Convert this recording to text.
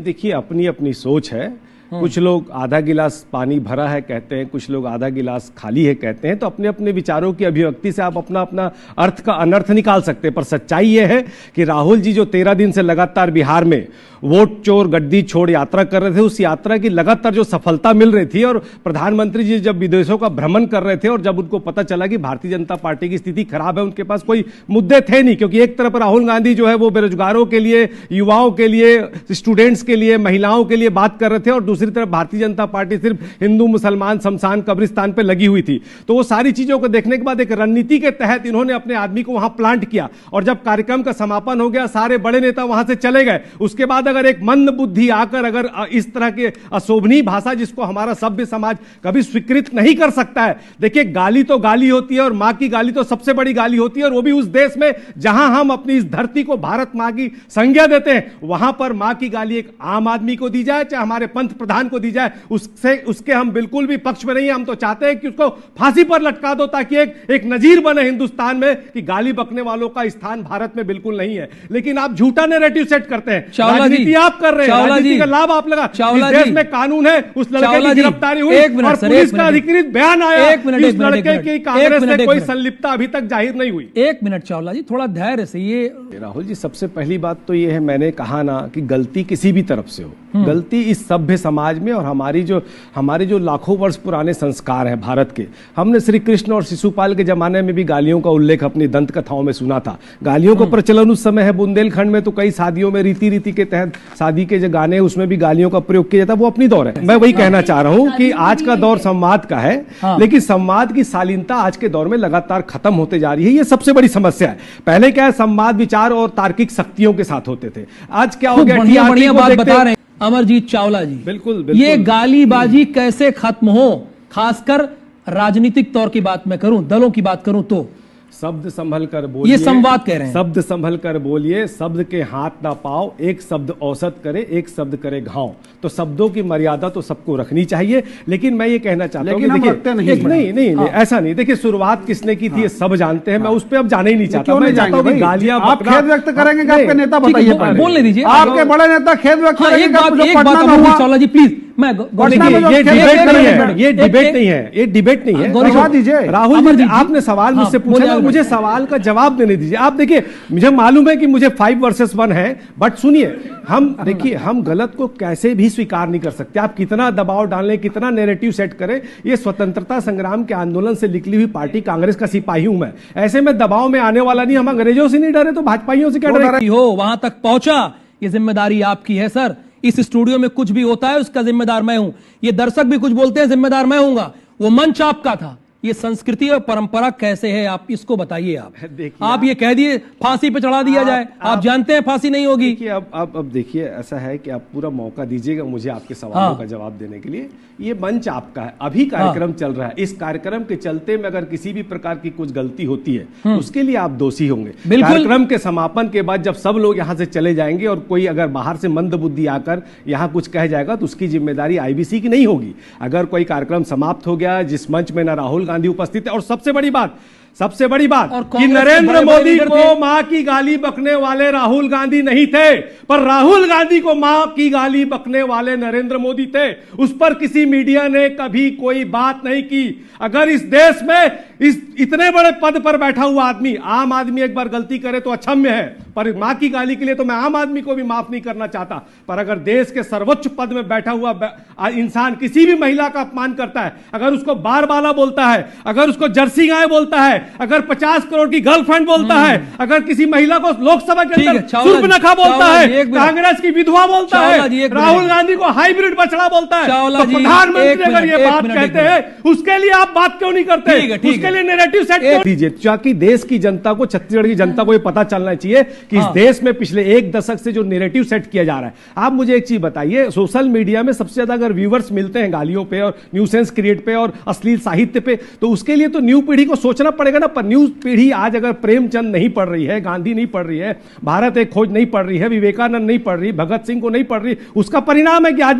देखिए, अपनी अपनी सोच है। कुछ लोग आधा गिलास पानी भरा है कहते हैं, कुछ लोग आधा गिलास खाली है कहते हैं। तो अपने अपने विचारों की अभिव्यक्ति से आप अपना अपना अर्थ का अनर्थ निकाल सकते हैं। पर सच्चाई यह है कि राहुल जी जो 13 दिन से लगातार बिहार में वोट चोर गद्दी छोड़ यात्रा कर रहे थे, उस यात्रा की लगातार जो सफलता मिल रही थी, और प्रधानमंत्री जी जब विदेशों का भ्रमण कर रहे थे और जब उनको पता चला कि भारतीय जनता पार्टी की स्थिति खराब है, उनके पास कोई मुद्दे थे नहीं। क्योंकि एक तरफ राहुल गांधी जो है वो बेरोजगारों के लिए, युवाओं के लिए, स्टूडेंट्स के लिए, महिलाओं के लिए बात कर रहे थे, और दूसरी तरफ भारतीय जनता पार्टी सिर्फ हिंदू मुसलमान शमशान कब्रिस्तान पे लगी हुई थी। तो वो सारी चीजों को देखने के बाद एक रणनीति के तहत इन्होंने अपने आदमी को वहां प्लांट किया, और जब कार्यक्रम का समापन हो गया, सारे बड़े नेता वहां से चले गए। उसके बाद अगर एक मंद बुद्धि आकर अगर इस तरह के अशोभनीय भाषा, जिसको हमारा सभ्य समाज कभी स्वीकृत नहीं कर सकता है। देखिए, गाली तो गाली होती है, और मां की गाली तो सबसे बड़ी गाली होती है, और वो भी उस देश में जहां हम अपनी इस धरती को भारत मां की संज्ञा देते हैं, वहां पर मां की गाली एक आम आदमी को दी जाए, चाहे हमारे पंत प्रधान को दी जाए, उसके हम बिल्कुल भी पक्ष में नहीं है। हम तो चाहते हैं कि उसको फांसी पर लटका दो, ताकि एक नजीर बने हिंदुस्तान में कि गाली बकने वालों का स्थान भारत में बिल्कुल नहीं है। लेकिन आप झूठा नैरेटिव सेट करते हैं, राजनीति आप कर रहे हैं, राजनीति का लाभ आप लगा। इस देश में कानून है, उस लड़के की गिरफ्तारी हुई और पुलिस का अधिकृत बयान आया, इस लड़के की कांग्रेस से कोई संलिप्तता अभी तक जाहिर नहीं हुई। एक मिनट चावला जी, थोड़ा धैर्य से। ये राहुल जी, सबसे पहली बात तो ये है, मैंने कहा ना कि गलती किसी भी तरफ से हो, गलती इस सभ्य समाज में और हमारे जो लाखों वर्ष पुराने संस्कार हैं भारत के। हमने श्री कृष्ण और शिशुपाल के जमाने में भी गालियों का उल्लेख अपनी दंत कथाओं में सुना था। गालियों का प्रचलन उस समय है, बुंदेलखंड में तो कई शादियों में रीति के तहत शादी के जो गाने उसमें भी गालियों का प्रयोग किया जाता है, वो अपनी दौर है। मैं वही कहना चाह रहा हूं कि आज का दौर संवाद का है, लेकिन संवाद की शालीनता आज के दौर में लगातार खत्म होते जा रही है। ये सबसे बड़ी समस्या है। पहले क्या है, संवाद विचार और तार्किक शक्तियों के साथ होते थे। आज क्या हो गया, बढ़िया बात बता रहे हैं अमरजीत चावला जी। बिल्कुल। ये गालीबाजी कैसे खत्म हो, खासकर राजनीतिक तौर की बात मैं करूं, दलों की बात करूं तो शब्द संभल कर बोलिए, ये संवाद कह रहे हैं। शब्द संभल कर बोलिए, शब्द के हाथ ना पाओ, एक शब्द औसत करे, एक शब्द करे घाव। तो शब्दों की मर्यादा तो सबको रखनी चाहिए। लेकिन मैं ये कहना चाहता हूं कि देखिए, नहीं, ऐसा नहीं। देखिए, शुरुआत किसने की थी ये सब जानते हैं, मैं उस पर अब जाने ही नहीं चाहता। मैं चाहता हूं कि गालियां आप खेद व्यक्त करेंगे कि आपके नेता बताइए, बोलने दीजिए। आपके बड़े नेता खेद व्यक्त करेंगे। चावला जी प्लीज, ये डिबेट नहीं है। राहुल जी, आपने सवाल मुझसे पूछा, मुझे सवाल का जवाब देने दीजिए। आप देखिए, मुझे मालूम है कि मुझे 5 वर्सेस 1 है, बट सुनिए, हम गलत को कैसे भी स्वीकार नहीं कर सकते। आप कितना दबाव डालें, कितना नैरेटिव सेट करें, ये स्वतंत्रता संग्राम के आंदोलन से निकली हुई पार्टी कांग्रेस का सिपाही हूं मैं। ऐसे में दबाव में आने वाला नहीं। हम अंग्रेजों से नहीं डरे तो भाजपाइयों से क्या डरे हो। वहां तक पहुंचा, ये जिम्मेदारी आपकी है सर। इस स्टूडियो में कुछ भी होता है उसका जिम्मेदार मैं हूं। ये दर्शक भी कुछ बोलते हैं, जिम्मेदार मैं हूंगा। वो मंच आपका था। ये संस्कृति और परंपरा कैसे है, आप इसको बताइए। आप ये कह दिए फांसी पे चढ़ा दिया जाए, आप जानते हैं फांसी नहीं होगी। देखिए, अब देखिए, ऐसा है कि आप पूरा मौका दीजिएगा मुझे आपके सवालों का जवाब देने के लिए। ये मंच आपका है, अभी कार्यक्रम चल रहा है। इस कार्यक्रम के चलते में अगर किसी भी प्रकार की कुछ गलती होती है, उसके लिए आप दोषी होंगे। कार्यक्रम के समापन के बाद जब सब लोग यहाँ से चले जाएंगे और कोई अगर बाहर से मंद बुद्धि आकर यहाँ कुछ कह जाएगा, तो उसकी जिम्मेदारी आईबीसी की नहीं होगी। अगर कोई कार्यक्रम समाप्त हो गया जिस मंच में ना राहुल गांधी उपस्थित है, और सबसे बड़ी बात कि नरेंद्र मोदी को मां की गाली बकने वाले राहुल गांधी नहीं थे, पर राहुल गांधी को मां की गाली बकने वाले नरेंद्र मोदी थे। उस पर किसी मीडिया ने कभी कोई बात नहीं की। अगर इस देश में इतने बड़े पद पर बैठा हुआ आदमी, आम आदमी एक बार गलती करे तो अक्षम्य है, पर मां की गाली के लिए तो मैं आम आदमी को भी माफ नहीं करना चाहता। पर अगर देश के सर्वोच्च पद में बैठा हुआ इंसान किसी भी महिला का अपमान करता है, अगर उसको बार बाला बोलता है, अगर उसको जर्सी गाय बोलता है, अगर 50 करोड़ की गर्लफ्रेंड बोलता है, अगर किसी महिला को लोकसभा के अंदर सूर्पनखा बोलता है, कांग्रेस की विधवा बोलता है, राहुल गांधी को हाइब्रिड बछड़ा बोलता है, तो प्रधानमंत्री अगर ये बात कहते हैं, उसके लिए आप बात क्यों नहीं करते? उसके लिए नैरेटिव सेट कर दीजिए, ताकि देश की जनता को, छत्तीसगढ़ की जनता को ये पता चलना चाहिए कि इस देश में पिछले 1 दशक से जो नैरेटिव सेट किया जा रहा है। आप मुझे एक चीज बताइए, सोशल मीडिया में सबसे ज्यादा अगर व्यूवर्स मिलते हैं गालियों पे और न्यूसेंस क्रिएट पे और अश्लील साहित्य पे, तो उसके लिए तो न्यू पीढ़ी को सोचना पड़ेगा ना। पर न्यू पीढ़ी आज अगर प्रेमचंद नहीं पढ़ रही है, गांधी नहीं पढ़ रही है, भारत एक खोज नहीं पढ़ रही है, विवेकानंद नहीं पढ़ रही, भगत सिंह को नहीं पढ़ रही, उसका परिणाम है कि आज